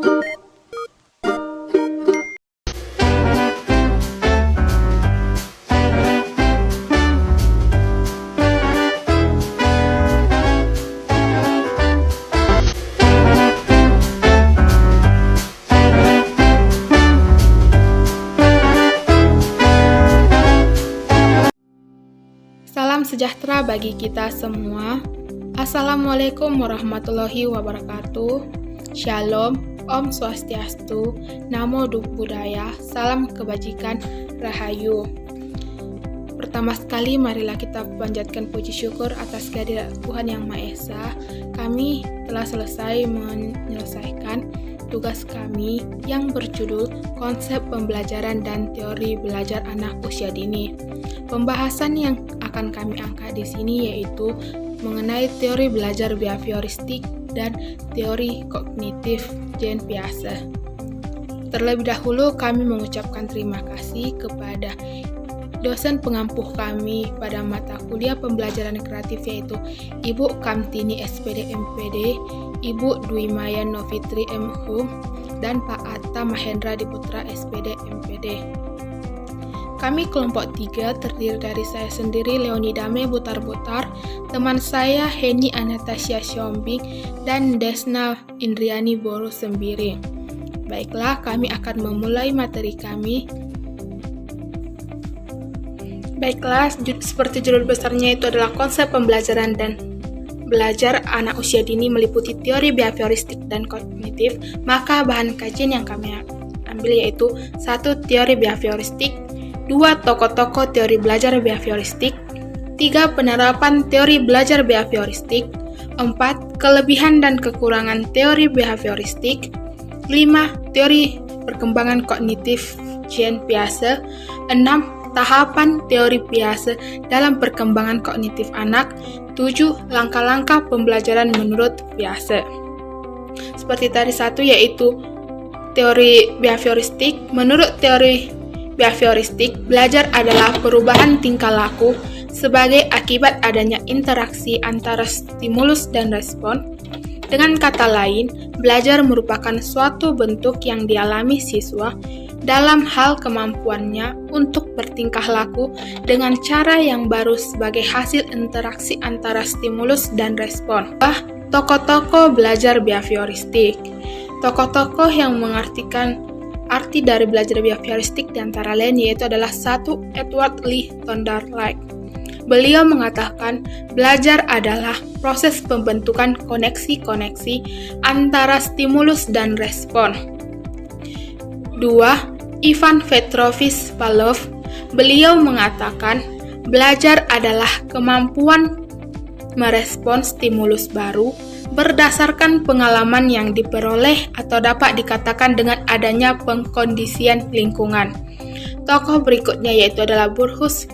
Salam sejahtera bagi kita semua. Assalamualaikum warahmatullahi wabarakatuh. Shalom, Om Swastiastu, Namo Buddhaya, Salam Kebajikan, Rahayu. Pertama sekali, marilah kita panjatkan puji syukur atas kehadirat Tuhan Yang Maha Esa. Kami telah selesai menyelesaikan tugas kami yang berjudul Konsep Pembelajaran dan Teori Belajar Anak Usia Dini. Pembahasan yang akan kami angkat di sini yaitu mengenai teori belajar behavioristik dan teori kognitif Jean Piaget. Terlebih dahulu kami mengucapkan terima kasih kepada dosen pengampuh kami pada mata kuliah pembelajaran kreatif yaitu Ibu Kamtini SPD MPD, Ibu Dwi Maya Novitri M Hum, dan Pak Atta Mahendra Diputra SPD MPD. Kami kelompok 3 terdiri dari saya sendiri Leonidame Butar-Butar, teman saya Heni Anastasia Siombing, dan Desna Indriani Boru Sembiring. Baiklah, kami akan memulai materi kami. Baiklah, seperti judul besarnya itu adalah konsep pembelajaran dan belajar anak usia dini meliputi teori behavioristik dan kognitif, maka bahan kajian yang kami ambil yaitu 1. Teori behavioristik, 2. Tokoh-tokoh teori belajar behavioristik, 3. Penerapan teori belajar behavioristik, 4. Kelebihan dan kekurangan teori behavioristik, 5. Teori perkembangan kognitif Jean Piaget, 6. Tahapan teori Piaget dalam perkembangan kognitif anak, 7. Langkah-langkah pembelajaran menurut Piaget. Seperti tadi 1 yaitu teori behavioristik. Menurut teori behavioristik, belajar adalah perubahan tingkah laku sebagai akibat adanya interaksi antara stimulus dan respon. Dengan kata lain, belajar merupakan suatu bentuk yang dialami siswa dalam hal kemampuannya untuk bertingkah laku dengan cara yang baru sebagai hasil interaksi antara stimulus dan respon. Tokoh-tokoh belajar behavioristik. Tokoh-tokoh yang mengartikan arti dari belajar behavioristik diantara lain yaitu adalah 1. Edward Lee Thorndike. Beliau mengatakan belajar adalah proses pembentukan koneksi-koneksi antara stimulus dan respon. 2. Ivan Petrovich Pavlov. Beliau mengatakan belajar adalah kemampuan merespons stimulus baru berdasarkan pengalaman yang diperoleh atau dapat dikatakan dengan adanya pengkondisian lingkungan. Tokoh berikutnya yaitu adalah Bruce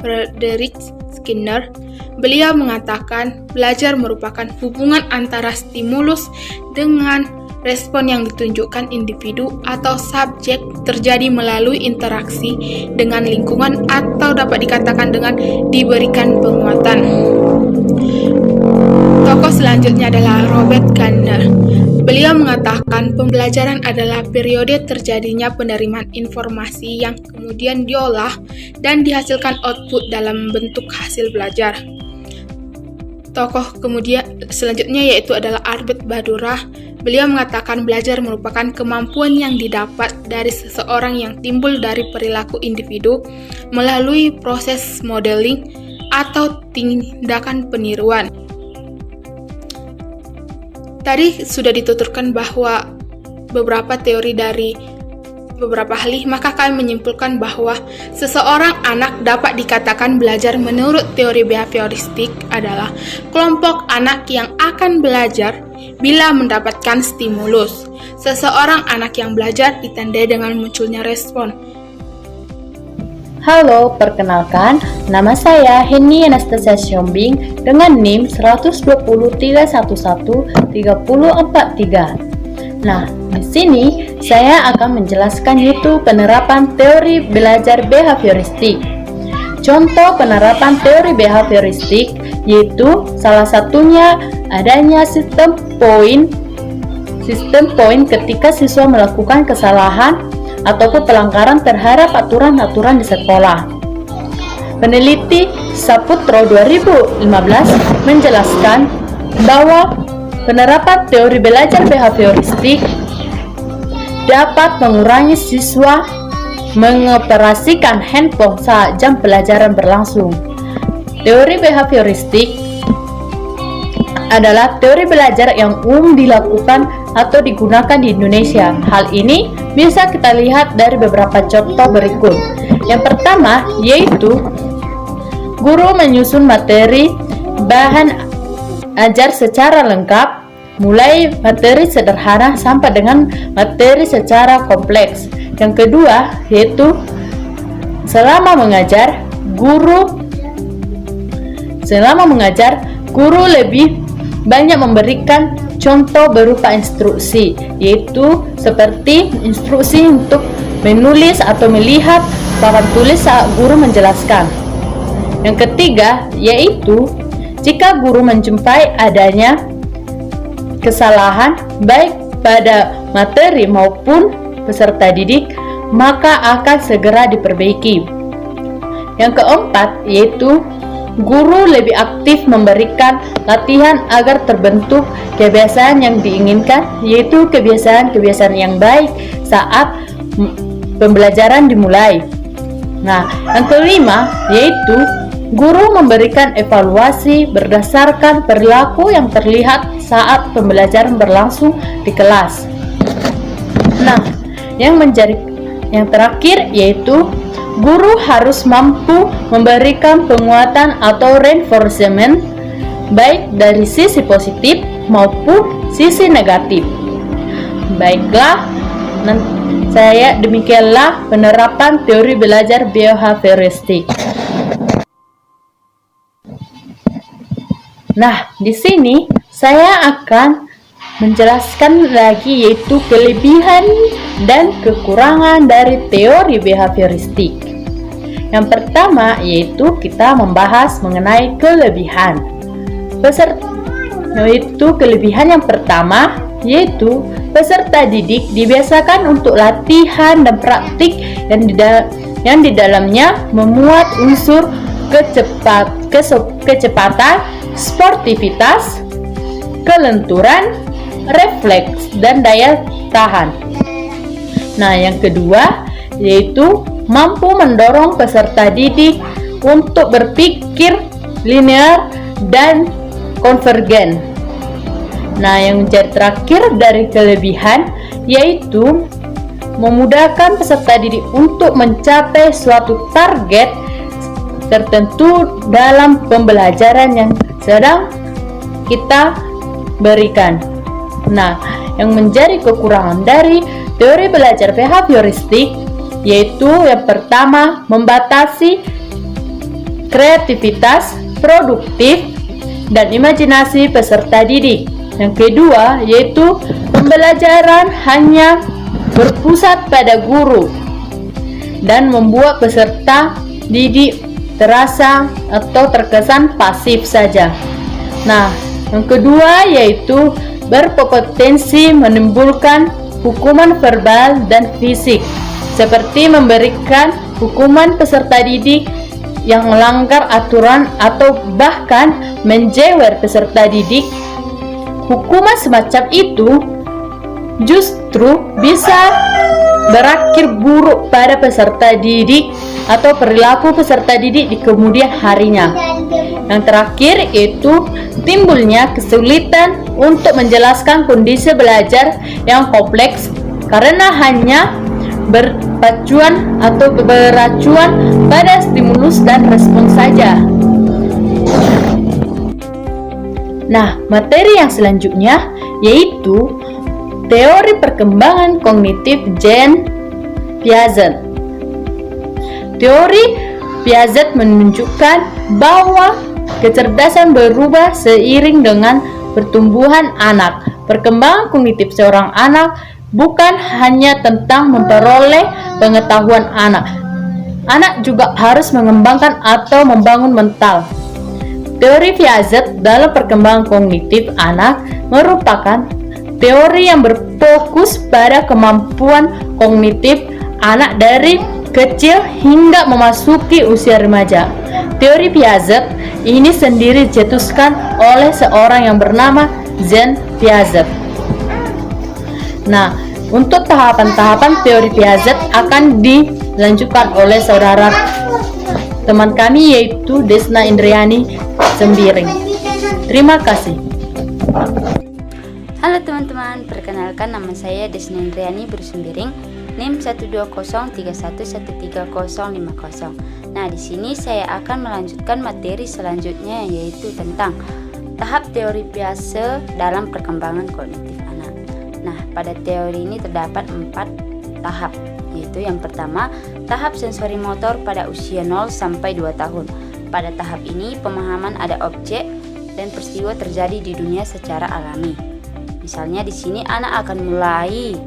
Frederick Skinner. Beliau mengatakan belajar merupakan hubungan antara stimulus dengan respon yang ditunjukkan individu atau subjek terjadi melalui interaksi dengan lingkungan atau dapat dikatakan dengan diberikan penguatan. Tokoh selanjutnya adalah Robert Gardner. Beliau mengatakan pembelajaran adalah periode terjadinya penerimaan informasi yang kemudian diolah dan dihasilkan output dalam bentuk hasil belajar. Tokoh kemudian selanjutnya yaitu adalah Albert Bandura. Beliau mengatakan belajar merupakan kemampuan yang didapat dari seseorang yang timbul dari perilaku individu melalui proses modeling atau tindakan peniruan. Tadi sudah dituturkan bahwa beberapa teori dari beberapa ahli, maka kami menyimpulkan bahwa seseorang anak dapat dikatakan belajar menurut teori behavioristik adalah kelompok anak yang akan belajar bila mendapatkan stimulus. Seseorang anak yang belajar ditandai dengan munculnya respon. Halo, perkenalkan, nama saya Heni Anastasia Siombing dengan NIM 120.311.3043. Nah, di sini saya akan menjelaskan yaitu penerapan teori belajar behavioristik. Contoh penerapan teori behavioristik yaitu salah satunya adanya sistem poin sistem poin ketika siswa melakukan kesalahan ataupun pelanggaran terhadap aturan-aturan di sekolah. Peneliti Saputro 2015 menjelaskan bahwa penerapan teori belajar behavioristik dapat mengurangi siswa mengoperasikan handphone saat jam pelajaran berlangsung. Teori behavioristik adalah teori belajar yang umum dilakukan atau digunakan di Indonesia. Hal ini bisa kita lihat dari beberapa contoh berikut. Yang pertama yaitu guru menyusun materi bahan ajar secara lengkap, mulai materi sederhana sampai dengan materi secara kompleks. Yang kedua yaitu selama mengajar, guru lebih banyak memberikan contoh berupa instruksi, yaitu seperti instruksi untuk menulis atau melihat papan tulis saat guru menjelaskan. Yang ketiga yaitu jika guru menjumpai adanya kesalahan baik pada materi maupun peserta didik, maka akan segera diperbaiki. Yang keempat yaitu guru lebih aktif memberikan latihan agar terbentuk kebiasaan yang diinginkan, yaitu kebiasaan-kebiasaan yang baik saat pembelajaran dimulai. Nah, yang kelima yaitu guru memberikan evaluasi berdasarkan perilaku yang terlihat saat pembelajaran berlangsung di kelas. Nah, yang terakhir yaitu guru harus mampu memberikan penguatan atau reinforcement baik dari sisi positif maupun sisi negatif. Baiklah, demikianlah penerapan teori belajar behavioristik. Nah, di sini saya akan menjelaskan lagi yaitu kelebihan dan kekurangan dari teori behavioristik. Yang pertama yaitu kita membahas mengenai kelebihan. Kelebihan yang pertama yaitu peserta didik dibiasakan untuk latihan dan praktik yang di dalamnya memuat unsur kecepatan, sportivitas, kelenturan, refleks, dan daya tahan. Nah, yang kedua yaitu mampu mendorong peserta didik untuk berpikir linear dan konvergen. Nah, yang menjadi terakhir dari kelebihan yaitu memudahkan peserta didik untuk mencapai suatu target tertentu dalam pembelajaran yang sedang kita berikan. Nah, yang menjadi kekurangan dari teori belajar behavioristik yaitu yang pertama membatasi kreativitas, produktif, dan imajinasi peserta didik. Yang kedua yaitu pembelajaran hanya berpusat pada guru dan membuat peserta didik terasa atau terkesan pasif saja. Nah, yang kedua yaitu berpotensi menimbulkan hukuman verbal dan fisik, seperti memberikan hukuman peserta didik yang melanggar aturan atau bahkan menjewer peserta didik. Hukuman semacam itu justru bisa berakhir buruk pada peserta didik atau perilaku peserta didik di kemudian harinya. Yang terakhir yaitu timbulnya kesulitan untuk menjelaskan kondisi belajar yang kompleks karena hanya berpacuan atau beracuan pada stimulus dan respons saja. Nah, materi yang selanjutnya yaitu teori perkembangan kognitif Jean Piaget. Teori Piaget menunjukkan bahwa kecerdasan berubah seiring dengan pertumbuhan anak. Perkembangan kognitif seorang anak bukan hanya tentang memperoleh pengetahuan anak. Anak juga harus mengembangkan atau membangun mental. Teori Piaget dalam perkembangan kognitif anak merupakan teori yang berfokus pada kemampuan kognitif anak dari kecil hingga memasuki usia remaja. Teori Piaget ini sendiri dicetuskan oleh seorang yang bernama Jean Piaget. Nah, untuk tahapan-tahapan teori Piaget akan dilanjutkan oleh saudara teman kami yaitu Desna Indriani Sembiring. Terima kasih. Halo teman-teman, perkenalkan nama saya Desna Indriani Sembiring, NIM 12031130050. Nah, di sini saya akan melanjutkan materi selanjutnya yaitu tentang tahap teori Piaget dalam perkembangan kognitif anak. Nah, pada teori ini terdapat 4 tahap, yaitu yang pertama, tahap sensori motor pada usia 0 sampai 2 tahun. Pada tahap ini, pemahaman ada objek dan peristiwa terjadi di dunia secara alami. Misalnya di sini anak akan mulai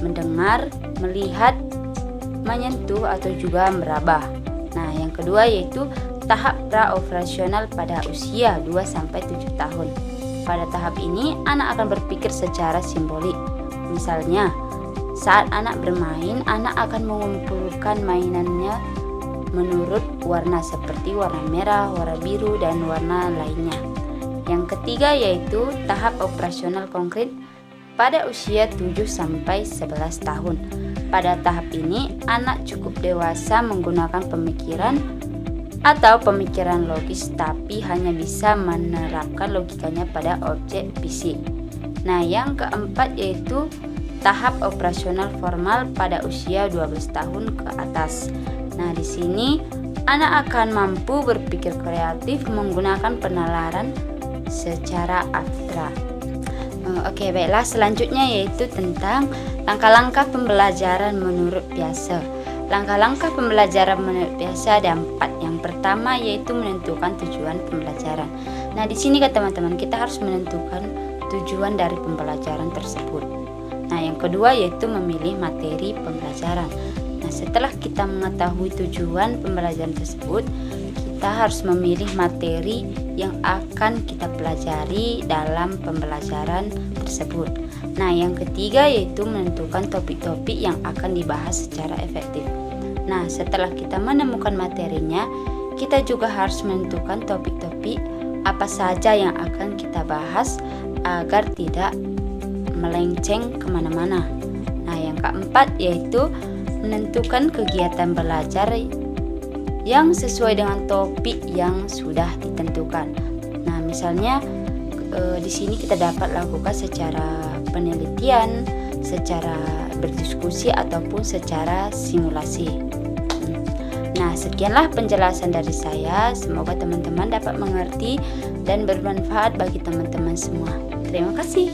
mendengar, melihat, menyentuh atau juga meraba. Nah, yang kedua yaitu tahap pra-operasional pada usia 2 sampai 7 tahun. Pada tahap ini anak akan berpikir secara simbolik. Misalnya, saat anak bermain, anak akan mengumpulkan mainannya menurut warna seperti warna merah, warna biru, dan warna lainnya. Yang ketiga yaitu tahap operasional konkret pada usia 7 sampai 11 tahun. Pada tahap ini, anak cukup dewasa menggunakan pemikiran atau pemikiran logis tapi hanya bisa menerapkan logikanya pada objek fisik. Nah, yang keempat yaitu tahap operasional formal pada usia 12 tahun ke atas. Nah, di sini anak akan mampu berpikir kreatif menggunakan penalaran secara abstrak. Oke, baiklah, selanjutnya yaitu tentang langkah-langkah pembelajaran menurut Piaget. Langkah-langkah pembelajaran menurut Piaget ada 4. Yang pertama yaitu menentukan tujuan pembelajaran. Nah, di sini kan teman-teman, kita harus menentukan tujuan dari pembelajaran tersebut. Nah, yang kedua yaitu memilih materi pembelajaran. Nah, setelah kita mengetahui tujuan pembelajaran tersebut, kita harus memilih materi yang akan kita pelajari dalam pembelajaran tersebut. Nah, yang ketiga yaitu menentukan topik-topik yang akan dibahas secara efektif. Nah, setelah kita menemukan materinya, kita juga harus menentukan topik-topik apa saja yang akan kita bahas agar tidak melenceng kemana-mana. Nah, yang keempat yaitu menentukan kegiatan belajar yang sesuai dengan topik yang sudah ditentukan. Nah, misalnya di sini kita dapat lakukan secara penelitian, secara berdiskusi ataupun secara simulasi. Nah, sekianlah penjelasan dari saya. Semoga teman-teman dapat mengerti dan bermanfaat bagi teman-teman semua. Terima kasih.